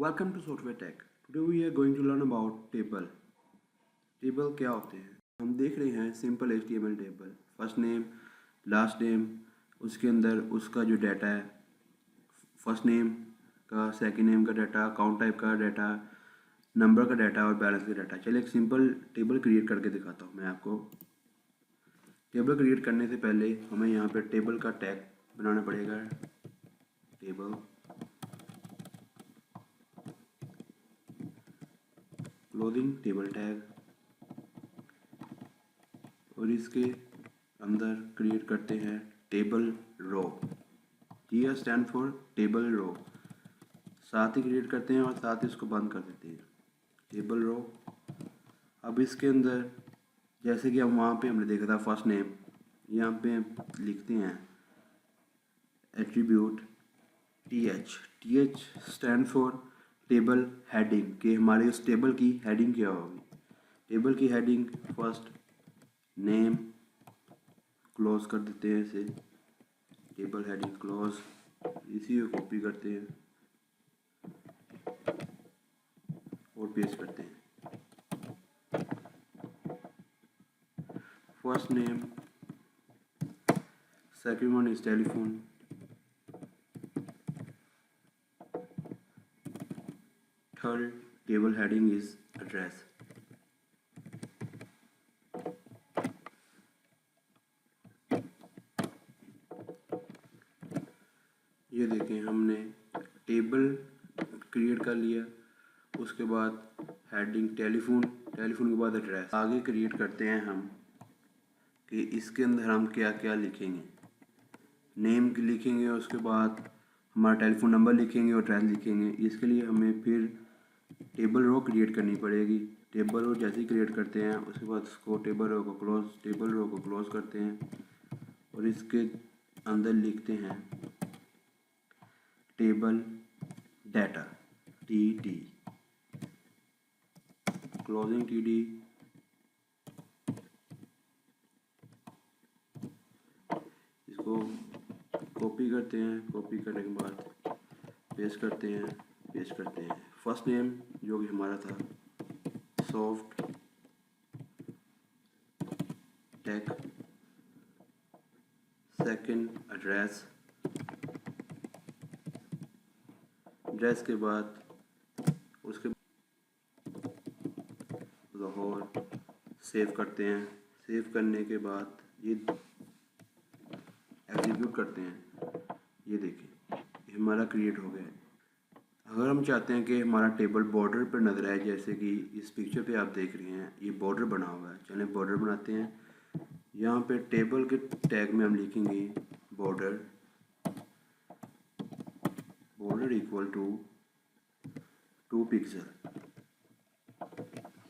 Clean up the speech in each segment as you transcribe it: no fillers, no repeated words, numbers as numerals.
Welcome to Software Tech. Today we are going to learn about table. Table क्या होते हैं? हम देख रहे हैं simple HTML table, first name, last name, उसके अंदर उसका जो डाटा है, फर्स्ट नेम का, सेकंड नेम का डाटा, अकाउंट टाइप का डाटा, नंबर का डाटा और बैलेंस का डाटा। चलिए एक सिंपल टेबल क्रिएट करके दिखाता हूँ मैं आपको। टेबल क्रिएट करने से पहले हमें यहाँ पे टेबल का टैग बनाना पड़ेगा। टेबल क्लोजिंग टेबल टैग, और इसके अंदर क्रिएट करते हैं table row. T stand for table row. साथ ही क्रिएट करते हैं और साथ ही इसको बंद कर देते हैं, टेबल रो। अब इसके अंदर जैसे कि हम वहाँ पे हमने देखा था फर्स्ट नेम, यहाँ पे लिखते हैं attribute T H stand for table heading, कि हमारे उस टेबल की हेडिंग क्या होगी। टेबल की हेडिंग फर्स्ट नेम, क्लोज कर देते हैं इसे, टेबल हेडिंग क्लोज। इसी को कॉपी करते हैं और पेस्ट करते हैं। First name, second one is telephone, third table heading is address. ये देखें हमने टेबल क्रिएट कर लिया। उसके बाद हेडिंग टेलीफोन, टेलीफोन के बाद एड्रेस। आगे क्रिएट करते हैं हम कि इसके अंदर हम क्या क्या लिखेंगे। नेम लिखेंगे, उसके बाद हमारा टेलीफोन नंबर लिखेंगे और एड्रेस लिखेंगे। इसके लिए हमें फिर टेबल रो क्रिएट करनी पड़ेगी। टेबल रो जैसे ही क्रिएट करते हैं उसके बाद उसको टेबल रो को क्लोज करते हैं और इसके अंदर लिखते हैं table data TD, closing TD। इसको कॉपी करते हैं, कॉपी करने के बाद पेस्ट करते हैं। फर्स्ट नेम जो कि हमारा था सॉफ्ट टेक, सेकंड एड्रेस के बाद उसके लाहौर सेव करते हैं। सेव करने के बाद ये एग्जीक्यूट करते हैं। ये देखिए ये हमारा क्रिएट हो गया है। अगर हम चाहते हैं कि हमारा टेबल बॉर्डर पर नजर आए, जैसे कि इस पिक्चर पे आप देख रहे हैं ये बॉर्डर बना हुआ है, चलें बॉर्डर बनाते हैं। यहाँ पे टेबल के टैग में हम लिखेंगे border equal to 2 pixel.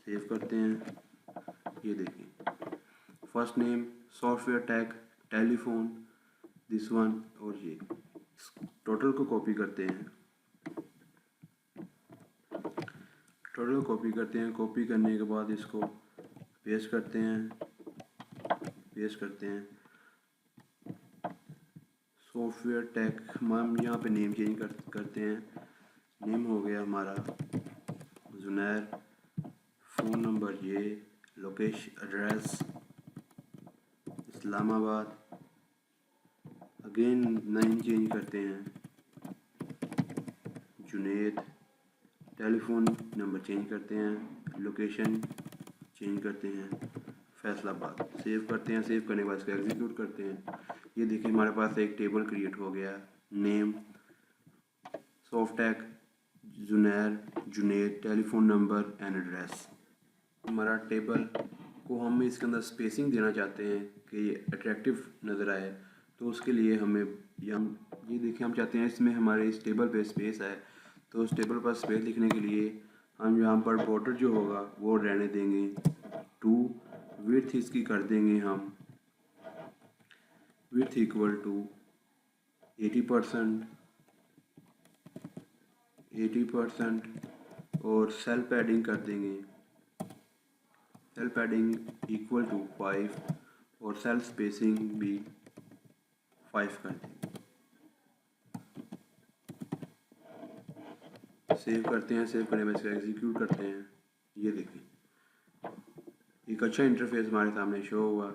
Save करते हैं। ये देखिए first name, software tag, telephone, this one, और ये टोटल को कॉपी करते हैं। कॉपी करने के बाद इसको पेस्ट करते हैं। सॉफ्टवेयर टैग हम यहाँ पे नेम चेंज करते हैं। नेम हो गया हमारा जुनैर, फ़ोन नंबर ये, location address Islamabad. Again name change करते हैं जुनेद, टेलीफोन नंबर चेंज करते हैं, लोकेशन चेंज करते हैं फैसलाबाद। सेव करते हैं। सेव करने के बाद इसको एग्जीक्यूट करते हैं। ये देखिए हमारे पास एक टेबल क्रिएट हो गया। Name Softtech जुनैर Junaid, telephone number and address. हमारा टेबल को हम इसके अंदर स्पेसिंग देना चाहते हैं कि ये अट्रैक्टिव नज़र आए, तो उसके लिए हमें ये देखिए हम चाहते हैं इसमें हमारे इस टेबल पे स्पेस है। तो उस टेबल पर स्पेस लिखने के लिए हम यहाँ पर बॉर्डर जो होगा वो रहने देंगे 2, विड्थ इसकी कर देंगे हम विड्थ इक्वल टू 80% और सेल पैडिंग कर देंगे, सेल पैडिंग इक्वल टू 5 और सेल स्पेसिंग भी 5 कर देंगे। सेव करते हैं, सेव करने में इसका एग्जीक्यूट करते हैं। ये देखें एक अच्छा इंटरफेस हमारे सामने शो हुआ।